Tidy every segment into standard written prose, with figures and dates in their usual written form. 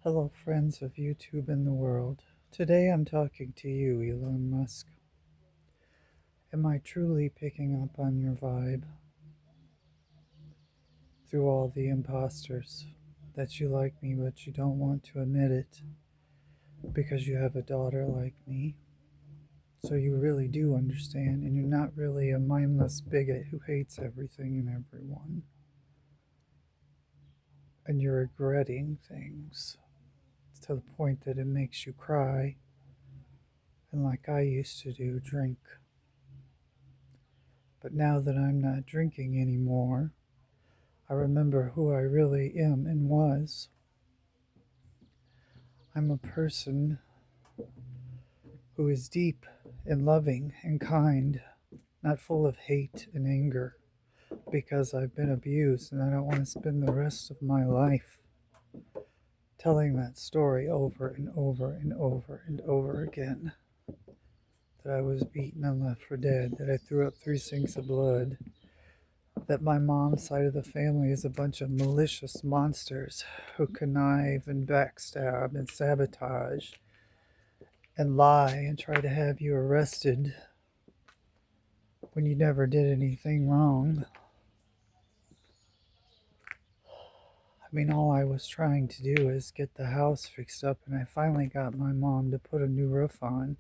Hello, friends of YouTube and the world. Today I'm talking to you, Elon Musk. Am I truly picking up on your vibe through all the imposters that you like me but you don't want to admit it because you have a daughter like me? So you really do understand, and you're not really a mindless bigot who hates everything and everyone. And you're regretting things to the point that it makes you cry, and like I used to do, drink. But now that I'm not drinking anymore, I remember who I really am and was. I'm a person who is deep and loving and kind, not full of hate and anger, because I've been abused and I don't want to spend the rest of my life telling that story over and over and over and over again. That I was beaten and left for dead, that I threw up 3 sinks of blood, that my mom's side of the family is a bunch of malicious monsters who connive and backstab and sabotage and lie and try to have you arrested when you never did anything wrong. I mean, all I was trying to do is get the house fixed up, and I finally got my mom to put a new roof on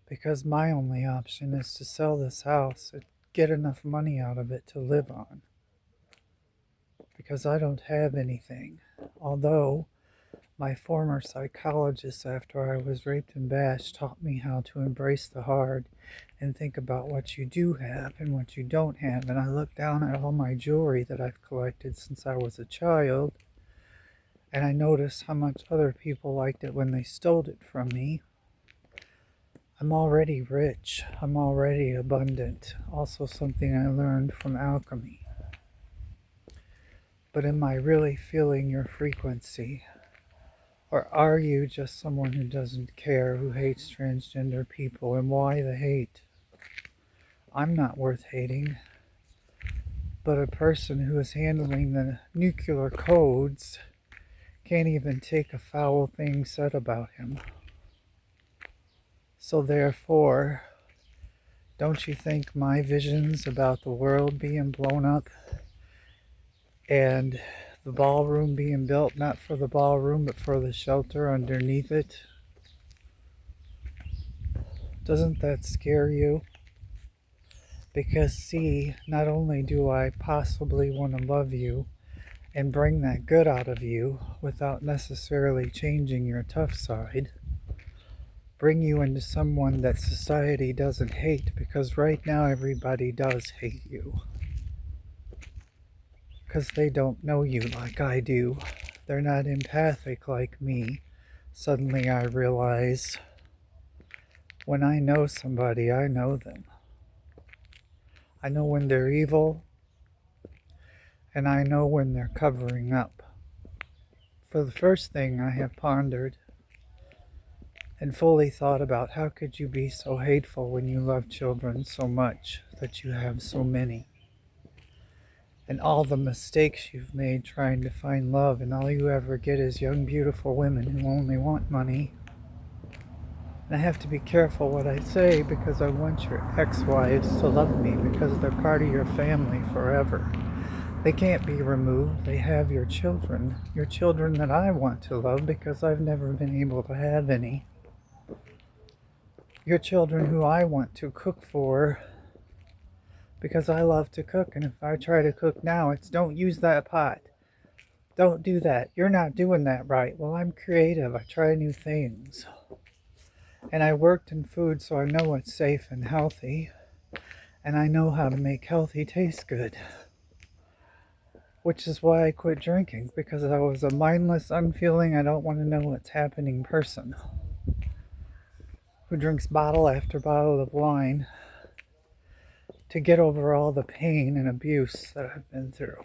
because my only option is to sell this house and get enough money out of it to live on, because I don't have anything. Although my former psychologist, after I was raped and bashed, taught me how to embrace the hard and think about what you do have and what you don't have. And I looked down at all my jewelry that I've collected since I was a child, and I noticed how much other people liked it when they stole it from me. I'm already rich. I'm already abundant. Also something I learned from alchemy. But am I really feeling your frequency? Or are you just someone who doesn't care, who hates transgender people? And why the hate? I'm not worth hating, but a person who is handling the nuclear codes can't even take a foul thing said about him. So therefore, don't you think my visions about the world being blown up and the ballroom being built, not for the ballroom, but for the shelter underneath it, doesn't that scare you? Because see, not only do I possibly want to love you and bring that good out of you without necessarily changing your tough side, bring you into someone that society doesn't hate, because right now everybody does hate you. Because they don't know you like I do. They're not empathic like me. Suddenly I realize when I know somebody, I know them. I know when they're evil, and I know when they're covering up. For the first thing, I have pondered and fully thought about how could you be so hateful when you love children so much that you have so many, and all the mistakes you've made trying to find love, and all you ever get is young beautiful women who only want money. And I have to be careful what I say because I want your ex-wives to love me because they're part of your family forever. They can't be removed. They have your children that I want to love because I've never been able to have any. Your children who I want to cook for because I love to cook, and if I try to cook now, it's don't use that pot. Don't do that. You're not doing that right. Well, I'm creative. I try new things. And I worked in food, so I know what's safe and healthy. And I know how to make healthy taste good. Which is why I quit drinking, because I was a mindless, unfeeling, I don't want to know what's happening person who drinks bottle after bottle of wine to get over all the pain and abuse that I've been through.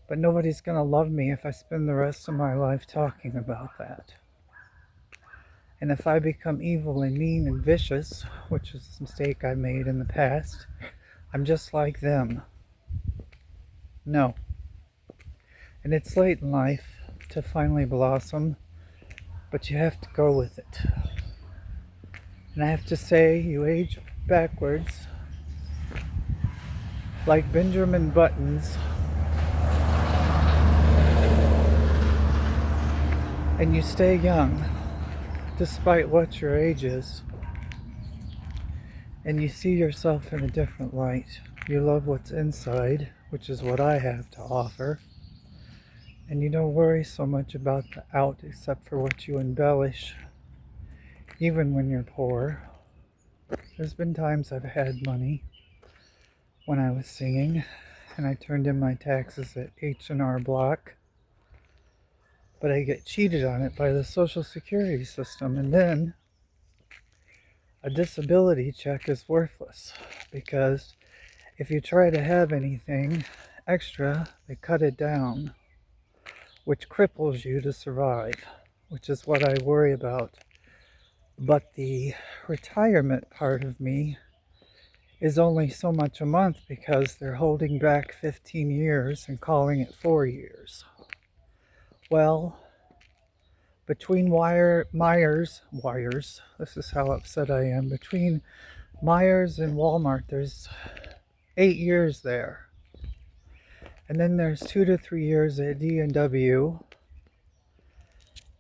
But nobody's going to love me if I spend the rest of my life talking about that. And if I become evil and mean and vicious, which is a mistake I made in the past, I'm just like them. No. And it's late in life, to finally blossom, but you have to go with it. And I have to say, you age backwards like Benjamin Buttons, and you stay young despite what your age is. And you see yourself in a different light. You love what's inside, which is what I have to offer. And you don't worry so much about the out except for what you embellish, even when you're poor. There's been times I've had money when I was singing, and I turned in my taxes at H&R Block, but I get cheated on it by the Social Security system, and then a disability check is worthless, because if you try to have anything extra, they cut it down, which cripples you to survive, which is what I worry about. But the retirement part of me is only so much a month because they're holding back 15 years and calling it 4 years. Well, between Myers, this is how upset I am, between Myers and Walmart, there's 8 years there. And then there's 2 to 3 years at D&W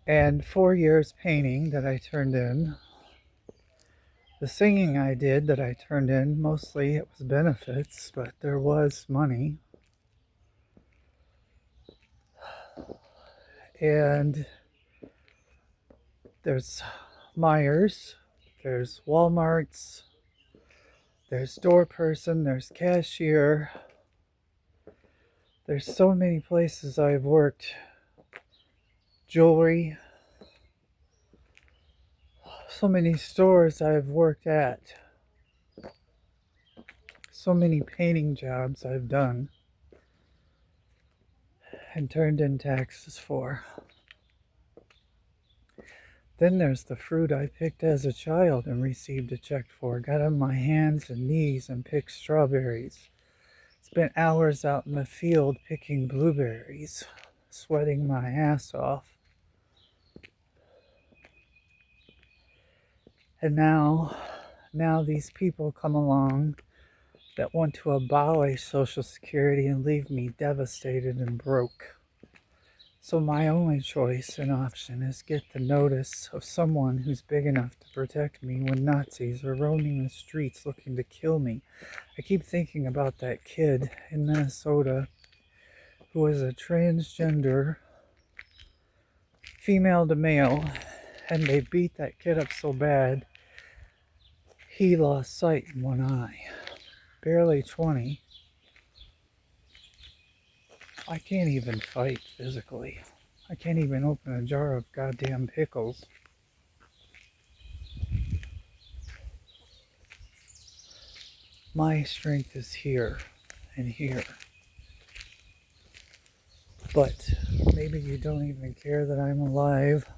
and 4 years painting that I turned in. The singing I did that I turned in, mostly it was benefits, but there was money. And there's Myers, there's Walmart's, there's door person, there's cashier. There's so many places I've worked. Jewelry. So many stores I've worked at. So many painting jobs I've done and turned in taxes for. Then there's the fruit I picked as a child and received a check for. Got on my hands and knees and picked strawberries. Spent hours out in the field picking blueberries, sweating my ass off. And now these people come along that want to abolish Social Security and leave me devastated and broke. So my only choice and option is get the notice of someone who's big enough to protect me when Nazis are roaming the streets looking to kill me. I keep thinking about that kid in Minnesota who was a transgender, female to male, and they beat that kid up so bad he lost sight in one eye. Barely 20. I can't even fight physically. I can't even open a jar of goddamn pickles. My strength is here and here. But maybe you don't even care that I'm alive.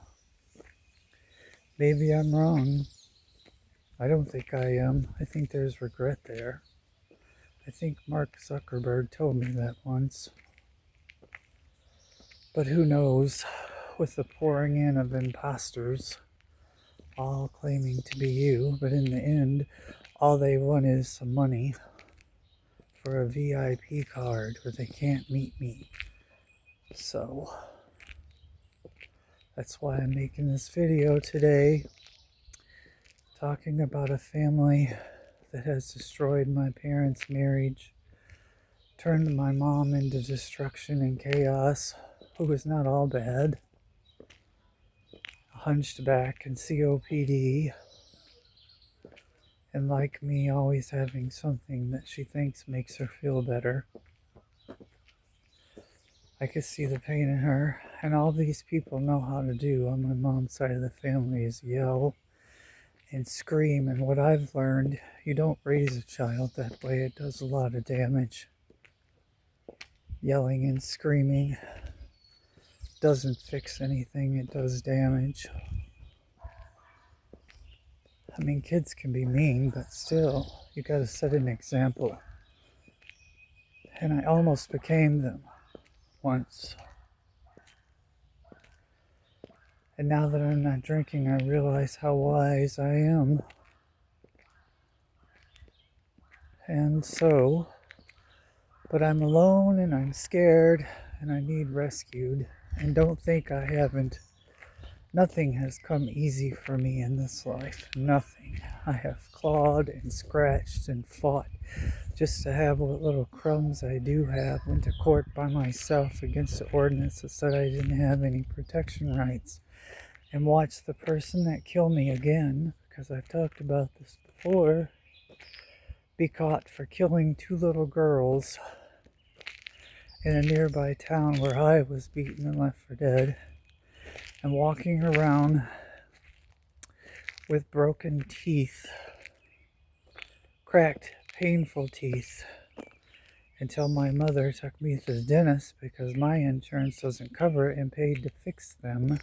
Maybe I'm wrong. I don't think I am. I think there's regret there. I think Mark Zuckerberg told me that once. But who knows, with the pouring in of imposters, all claiming to be you, but in the end, all they want is some money for a VIP card where they can't meet me. So, that's why I'm making this video today, talking about a family that has destroyed my parents' marriage, turned my mom into destruction and chaos, who is not all bad, hunched back and COPD, and like me, always having something that she thinks makes her feel better. I could see the pain in her, and all these people know how to do on my mom's side of the family is yell and scream, and what I've learned, you don't raise a child that way. It does a lot of damage. Yelling and screaming doesn't fix anything, it does damage. I mean, kids can be mean, but still, you gotta set an example. And I almost became them once. And now that I'm not drinking, I realize how wise I am. And so, but I'm alone and I'm scared and I need rescued. And don't think I haven't. Nothing has come easy for me in this life. Nothing. I have clawed and scratched and fought just to have what little crumbs I do have. Went to court by myself against the ordinance that said I didn't have any protection rights. And watched the person that killed me again, because I've talked about this before, be caught for killing 2 little girls in a nearby town where I was beaten and left for dead. And walking around with broken teeth, cracked, painful teeth, until my mother took me to the dentist because my insurance doesn't cover it and paid to fix them.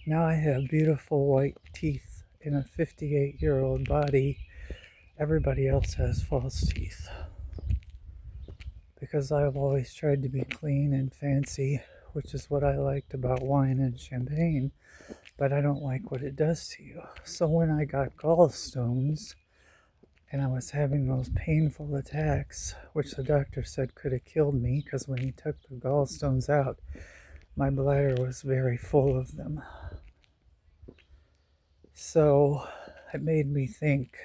Now I have beautiful white teeth in a 58-year-old body. Everybody else has false teeth. Because I've always tried to be clean and fancy, which is what I liked about wine and champagne, but I don't like what it does to you. So when I got gallstones, and I was having those painful attacks, which the doctor said could have killed me, because when he took the gallstones out, my bladder was very full of them. So it made me think,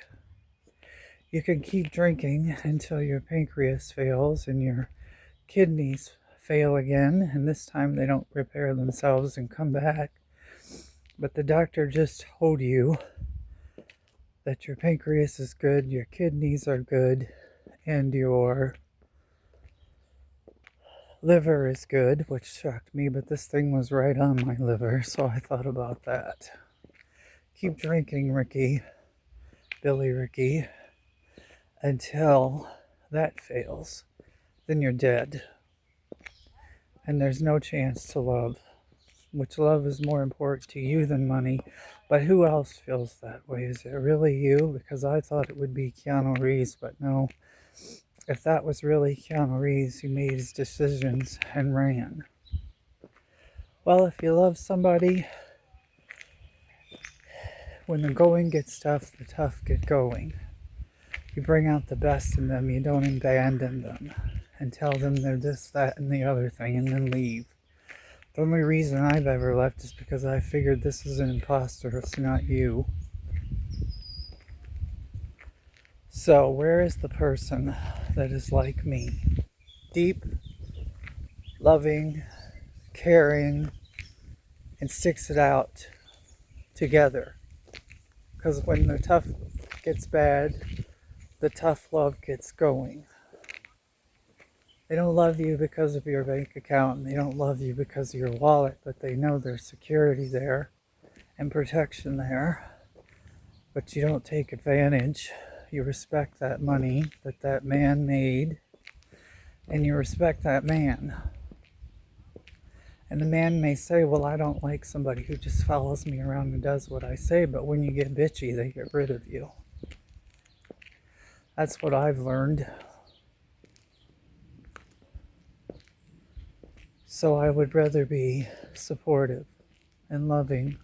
you can keep drinking until your pancreas fails and your kidneys fail again, and this time they don't repair themselves and come back. But the doctor just told you that your pancreas is good, your kidneys are good, and your liver is good, which shocked me, but this thing was right on my liver, so I thought about that. Keep drinking, Ricky, Billy Ricky, until that fails. Then you're dead. And there's no chance to love, which love is more important to you than money. But who else feels that way? Is it really you? Because I thought it would be Keanu Reeves, but no. If that was really Keanu Reeves, he made his decisions and ran. Well, if you love somebody, when the going gets tough, the tough get going. You bring out the best in them, you don't abandon them and tell them they're this, that, and the other thing, and then leave. The only reason I've ever left is because I figured this is an imposter, it's not you. So, where is the person that is like me? Deep, loving, caring, and sticks it out together. Because when the tough gets bad, the tough love gets going. They don't love you because of your bank account, and they don't love you because of your wallet, but they know there's security there and protection there. But you don't take advantage. You respect that money that that man made, and you respect that man. And the man may say, well, I don't like somebody who just follows me around and does what I say, but when you get bitchy, they get rid of you. That's what I've learned. So I would rather be supportive and loving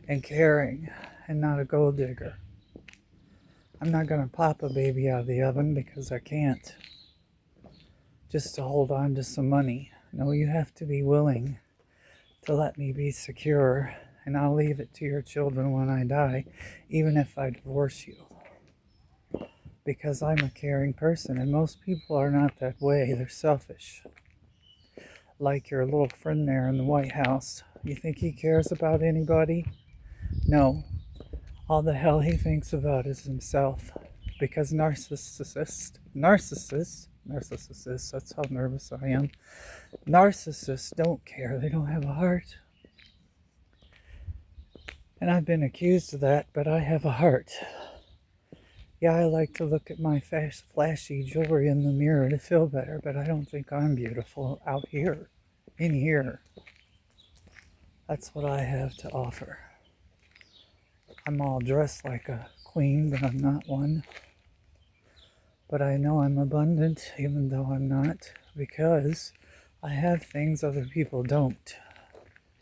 and caring and not a gold digger. I'm not going to pop a baby out of the oven because I can't, just to hold on to some money. No, you have to be willing to let me be secure, and I'll leave it to your children when I die, even if I divorce you. Because I'm a caring person, and most people are not that way. They're selfish. Like your little friend there in the White House. You think he cares about anybody? No. All the hell he thinks about is himself. Because narcissists, that's how nervous I am. Narcissists don't care. They don't have a heart. And I've been accused of that, but I have a heart. Yeah, I like to look at my flashy jewelry in the mirror to feel better, but I don't think I'm beautiful out here, in here. That's what I have to offer. I'm all dressed like a queen, but I'm not one. But I know I'm abundant, even though I'm not, because I have things other people don't.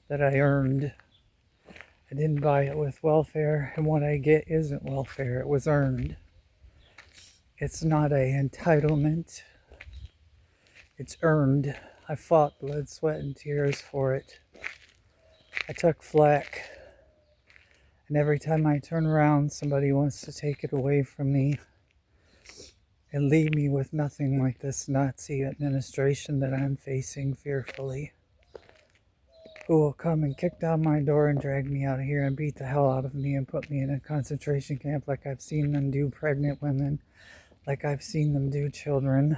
that I earned. I didn't buy it with welfare, and what I get isn't welfare. It was earned. It's not a entitlement. It's earned. I fought blood, sweat, and tears for it. I took flack. And every time I turn around, somebody wants to take it away from me and leave me with nothing like this Nazi administration that I'm facing fearfully, who will come and kick down my door and drag me out of here and beat the hell out of me and put me in a concentration camp like I've seen them do pregnant women, like I've seen them do children,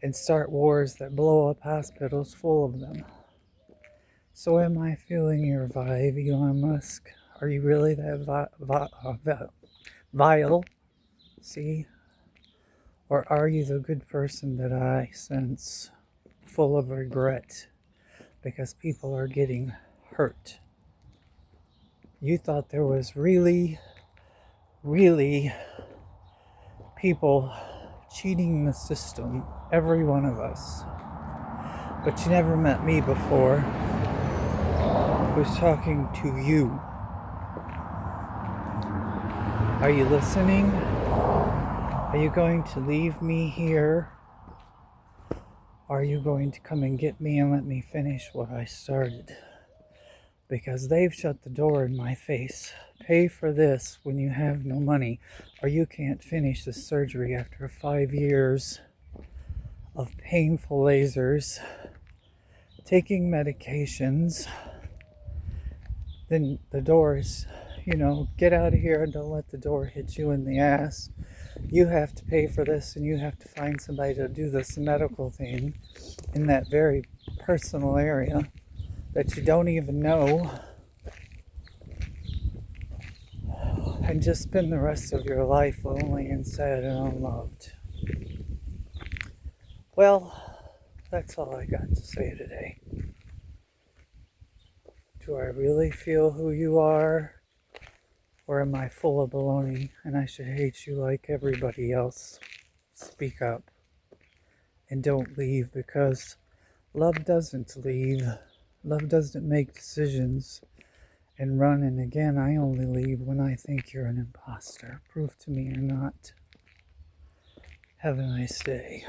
and start wars that blow up hospitals full of them. So am I feeling your vibe, Elon Musk? Are you really that vile? See? Or are you the good person that I sense, full of regret because people are getting hurt? You thought there was really people cheating the system, every one of us. But you never met me before. I was talking to you. Are you listening? Are you going to leave me here? Are you going to come and get me and let me finish what I started? Because they've shut the door in my face. Pay for this when you have no money, or you can't finish the surgery after 5 years of painful lasers, taking medications. Then the doors, get out of here and don't let the door hit you in the ass. You have to pay for this, and you have to find somebody to do this medical thing in that very personal area that you don't even know, and just spend the rest of your life lonely and sad and unloved. Well, that's all I got to say today. Do I really feel who you are? Or am I full of baloney and I should hate you like everybody else? Speak up. And don't leave, because love doesn't leave. Love doesn't make decisions and run. And again, I only leave when I think you're an imposter. Prove to me you're not. Have a nice day.